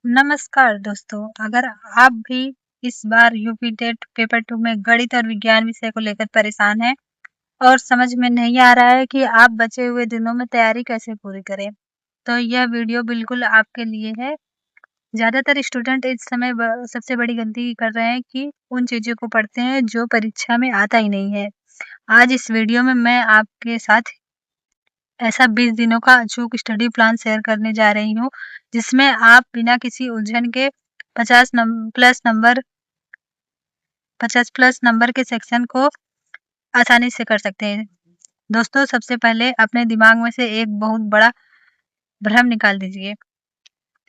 नमस्कार दोस्तों, अगर आप भी इस बार यूपी टेट पेपर 2 में गणित और विज्ञान विषय को लेकर परेशान हैं और समझ में नहीं आ रहा है कि आप बचे हुए दिनों में तैयारी कैसे पूरी करें, तो यह वीडियो बिल्कुल आपके लिए है। ज़्यादातर स्टूडेंट इस समय सबसे बड़ी गलती कर रहे हैं कि उन चीज़ों को पढ़ते हैं जो परीक्षा में आता ही नहीं है। आज इस वीडियो में मैं आपके साथ ऐसा 20 दिनों का अचूक स्टडी प्लान शेयर करने जा रही हूँ, जिसमें आप बिना किसी उलझन के 50 प्लस नंबर के सेक्शन को आसानी से कर सकते हैं। दोस्तों, सबसे पहले अपने दिमाग में से एक बहुत बड़ा भ्रम निकाल दीजिए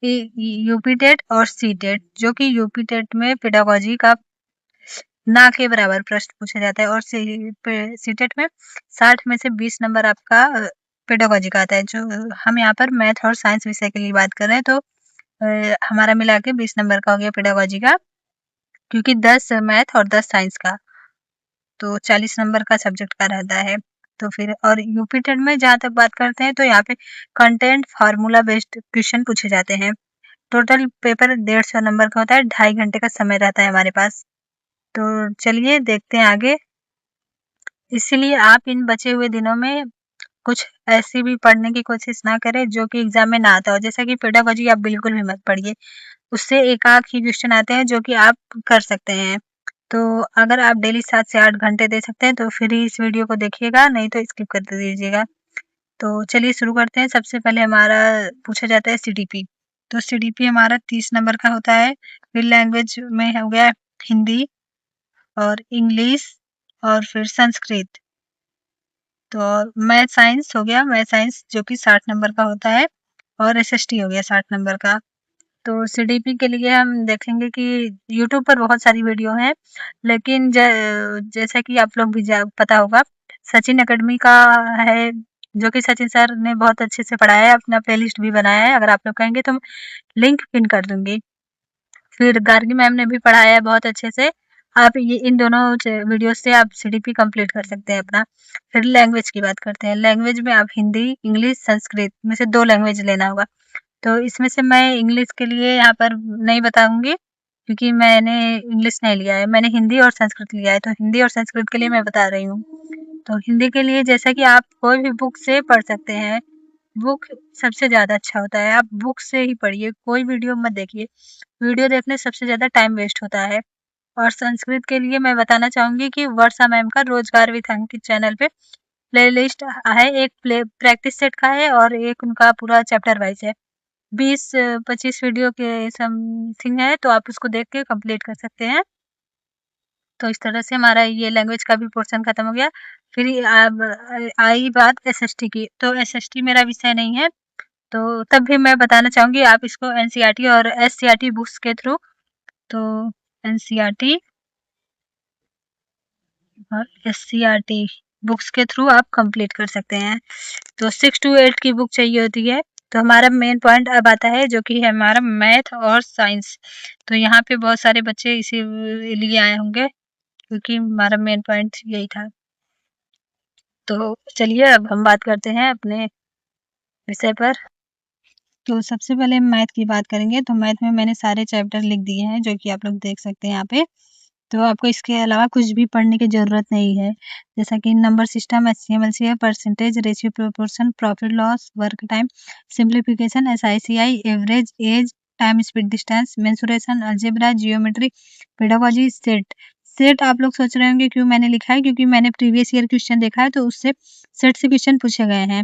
कि यूपी टेट और सी टेट, जो कि यूपी टेट में पेडागोजी का ना के बराबर प्रश्न पूछा जाता है और सी टेट में 60 में से 20 नंबर आपका पेडागोजी का आता है। जो हम यहाँ पर मैथ और साइंस विषय के लिए बात कर रहे हैं, तो हमारा मिला के 20 नंबर का हो गया पेडागोजी का, क्योंकि 10 मैथ और 10 साइंस का, तो 40 नंबर का सब्जेक्ट का रहता है। तो फिर और यूपी टेट में जहाँ तक बात करते हैं, तो यहाँ पे कंटेंट फार्मूला बेस्ड क्वेश्चन पूछे जाते हैं। टोटल पेपर 150 नंबर का होता है, 2.5 घंटे का समय रहता है हमारे पास। तो चलिए देखते हैं आगे। इसीलिए आप इन बचे हुए दिनों में कुछ ऐसी भी पढ़ने की कोशिश ना करें जो कि एग्जाम में ना आता हो। जैसा कि पेडागोजी आप बिल्कुल भी मत पढ़िए, उससे एक आध ही क्वेश्चन आते हैं जो कि आप कर सकते हैं। तो अगर आप डेली 7 से 8 घंटे दे सकते हैं तो फिर ही इस वीडियो को देखिएगा, नहीं तो स्किप कर दीजिएगा। तो चलिए शुरू करते हैं। सबसे पहले हमारा पूछा जाता है सीडीपी। तो सीडीपी हमारा 30 नंबर का होता है। फिर लैंग्वेज में हो गया हिंदी और इंग्लिश और फिर संस्कृत। तो मैथ साइंस हो गया, मैथ साइंस जो कि 60 नंबर का होता है, और एसएसटी हो गया 60 नंबर का। तो सीडीपी के लिए हम देखेंगे कि यूट्यूब पर बहुत सारी वीडियो हैं, लेकिन जैसा कि आप लोग भी पता होगा, सचिन एकेडमी का है, जो कि सचिन सर ने बहुत अच्छे से पढ़ाया है, अपना प्लेलिस्ट भी बनाया है। अगर आप लोग कहेंगे तो लिंक पिन कर दूंगी। फिर गार्गी मैम ने भी पढ़ाया है बहुत अच्छे से। आप ये इन दोनों वीडियो से आप सीडीपी कंप्लीट कर सकते हैं अपना। फिर लैंग्वेज की बात करते हैं। लैंग्वेज में आप हिंदी, इंग्लिश, संस्कृत में से 2 लैंग्वेज लेना होगा। तो इसमें से मैं इंग्लिश के लिए यहाँ पर नहीं बताऊंगी, क्योंकि मैंने इंग्लिश नहीं लिया है, मैंने हिंदी और संस्कृत लिया है। तो हिंदी और संस्कृत के लिए मैं बता रही हूँ। तो हिंदी के लिए जैसा कि आप कोई भी बुक से पढ़ सकते हैं, बुक सबसे ज़्यादा अच्छा होता है। आप बुक से ही पढ़िए, कोई वीडियो मत देखिए। वीडियो देखने सबसे ज़्यादा टाइम वेस्ट होता है। और संस्कृत के लिए मैं बताना चाहूँगी कि वर्षा मैम का रोजगार विथ अंकित चैनल पे प्लेलिस्ट है। एक प्रैक्टिस सेट का है और एक उनका पूरा चैप्टर वाइज है। 20-25 वीडियो के समथिंग है, तो आप उसको देख के कंप्लीट कर सकते हैं। तो इस तरह से हमारा ये लैंग्वेज का भी पोर्शन खत्म हो गया। फिर अब आई बात एसएसटी की। तो एसएसटी मेरा विषय नहीं है, तो तब भी मैं बताना चाहूँगी आप इसको एनसीईआरटी और एससीईआरटी बुक्स के थ्रू, तो एनसीईआरटी और एससीईआरटी बुक्स के थ्रू आप कंप्लीट कर सकते हैं। तो 6 to 8 की बुक चाहिए होती है। तो हमारा मेन पॉइंट अब आता है, जो कि है हमारा मैथ और साइंस। तो यहाँ पे बहुत सारे बच्चे इसी लिए आए होंगे, क्योंकि हमारा मेन पॉइंट यही था। तो चलिए अब हम बात करते हैं अपने विषय पर। तो सबसे पहले मैथ की बात करेंगे। तो मैथ में मैंने सारे चैप्टर लिख दिए हैं, जो कि आप लोग देख सकते हैं यहाँ पे। तो आपको इसके अलावा कुछ भी पढ़ने की ज़रूरत नहीं है। जैसा कि number system, HCM, LCM, percentage, ratio, proportion, profit loss, work time, simplification, SICI, average, age, time speed distance, mensuration, algebra, geometry, pedagogy, set. Set आप लोग सोच रहे होंगे क्यों मैंने लिखा है, क्योंकि मैंने प्रीवियस ईयर क्वेश्चन देखा है, तो उससे सेट से क्वेश्चन पूछे गए हैं।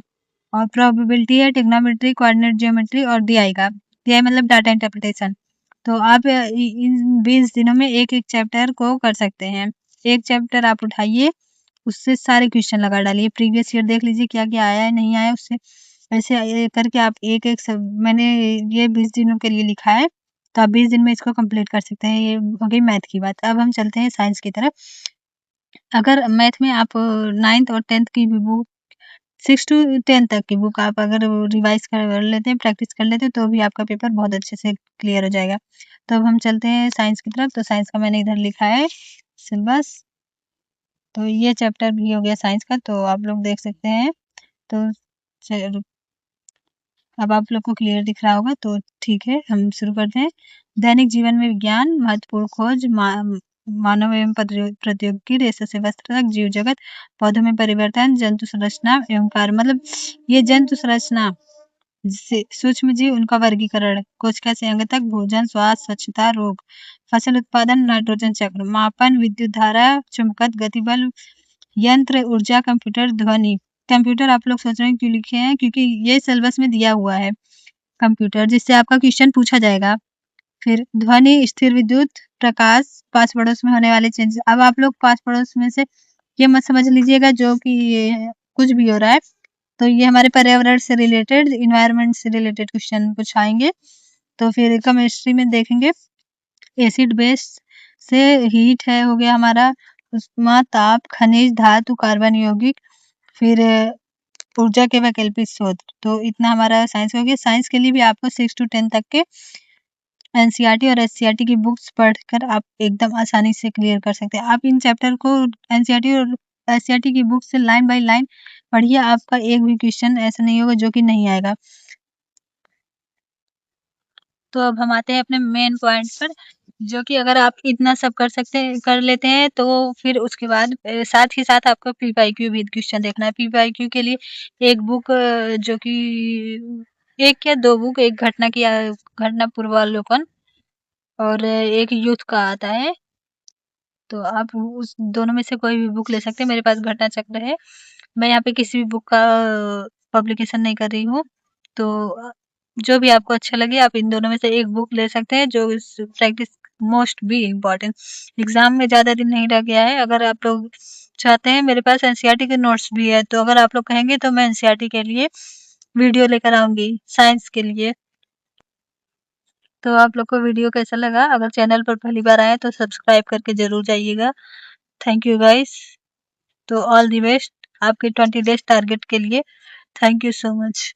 और प्रोबेबिलिटी है, ट्रिग्नोमेट्री, कोऑर्डिनेट जियोमेट्री और डीआई का। डीआई मतलब डाटा इंटरप्रिटेशन। तो आप इन 20 दिनों में एक-एक चैप्टर को कर सकते हैं। एक चैप्टर आप उठाइए, उससे सारे क्वेश्चन लगा डालिए। प्रीवियस ईयर देख लीजिए क्या-क्या आया है, नहीं आया, उससे ऐसे करके आप एक-एक सब, मैंने ये 20 दिनों के लिए लिखा है, तो आप 20 दिन में इसको कंप्लीट कर सकते हैं। ये हो गई मैथ की बात। अब हम चलते हैं साइंस की तरफ। अगर मैथ में आप 9th और 10th की भी बुक, 6 to 10 तक की बुक आप अगर रिवाइज़ कर लेते हैं, प्रैक्टिस कर लेते हैं, तो भी आपका पेपर बहुत अच्छे से क्लियर हो जाएगा। तो अब हम चलते हैं साइंस की तरफ। तो साइंस का मैंने इधर लिखा है सिलेबस। तो ये चैप्टर भी हो गया साइंस का, तो आप लोग देख सकते हैं। तो च अब आप लोग को क्लियर दिख रहा होगा तो ठीक है, हम शुरू करते हैं। दैनिक जीवन में विज्ञान, महत्वपूर्ण खोज, मानव एवं प्रौद्योगिकी, रेशे से वस्त्र तक, जीव जगत, पौधों में परिवर्तन, जंतु संरचना एवं कार्य। मतलब ये जंतु संरचना से सूक्ष्म जीव, उनका वर्गीकरण, कोशिका से अंग तक, भोजन, स्वास्थ्य, स्वच्छता, रोग, फसल उत्पादन, नाइट्रोजन चक्र, मापन, विद्युत धारा, चुंबकत्व, गति बल, यंत्र, ऊर्जा, कंप्यूटर, ध्वनि। कंप्यूटर आप लोग सोच रहे हैं क्यों लिखे हैं, क्योंकि ये सिलेबस में दिया हुआ है कंप्यूटर, जिससे आपका क्वेश्चन पूछा जाएगा। फिर ध्वनि, स्थिर विद्युत, प्रकाश, पास पड़ोस में होने वाले चेंज। अब आप लोग पास पड़ोस में से ये मत समझ लीजिएगा जो कि ये कुछ भी हो रहा है, तो ये हमारे पर्यावरण से रिलेटेड, इन्वायरमेंट से रिलेटेड क्वेश्चन पूछाएंगे। तो फिर केमिस्ट्री में देखेंगे एसिड बेस से हीट है हो गया हमारा, उष्मा, ताप, खनिज, धातु, कार्बन यौगिक, फिर ऊर्जा के वैकल्पिक स्रोत। तो इतना हमारा साइंस हो गया। साइंस के लिए भी आपको 6 to 10 तक के एनसीईआरटी और एससीईआरटी की बुक्स पढ़कर आप एकदम आसानी से क्लियर कर सकते हैं। आप इन चैप्टर को एनसीईआरटी और एससीईआरटी की बुक से लाइन बाय लाइन पढ़िए, आपका एक भी क्वेश्चन ऐसा नहीं होगा जो कि नहीं आएगा। तो अब हम आते हैं अपने मेन पॉइंट पर, जो कि अगर आप इतना सब कर लेते हैं तो फिर उसके बाद साथ ही साथ आपको पीवाईक्यू भी क्वेश्चन देखना है। पीवाईक्यू के लिए एक बुक जो कि 1 या 2 बुक, एक घटना पूर्वावलोकन और एक यूथ का आता है। तो आप उस दोनों में से कोई भी बुक ले सकते हैं। मेरे पास घटना चक्र है। मैं यहाँ पे किसी भी बुक का पब्लिकेशन नहीं कर रही हूँ। तो जो भी आपको अच्छा लगे आप इन दोनों में से एक बुक ले सकते हैं, जो इस practice most be important. Exam में ज़्यादा दिन नहीं रह गया है। अगर आप लोग चाहते हैं, मेरे पास एनसीईआरटी के नोट्स भी है, तो अगर आप लोग कहेंगे तो मैं एनसीईआरटी के लिए वीडियो लेकर आऊँगी साइंस के लिए। तो आप लोग को वीडियो कैसा लगा? अगर चैनल पर पहली बार आए तो सब्सक्राइब करके ज़रूर जाइएगा। Thank you guys. तो ऑल द बेस्ट आपके 20 डेज़ टारगेट के लिए। Thank you so much.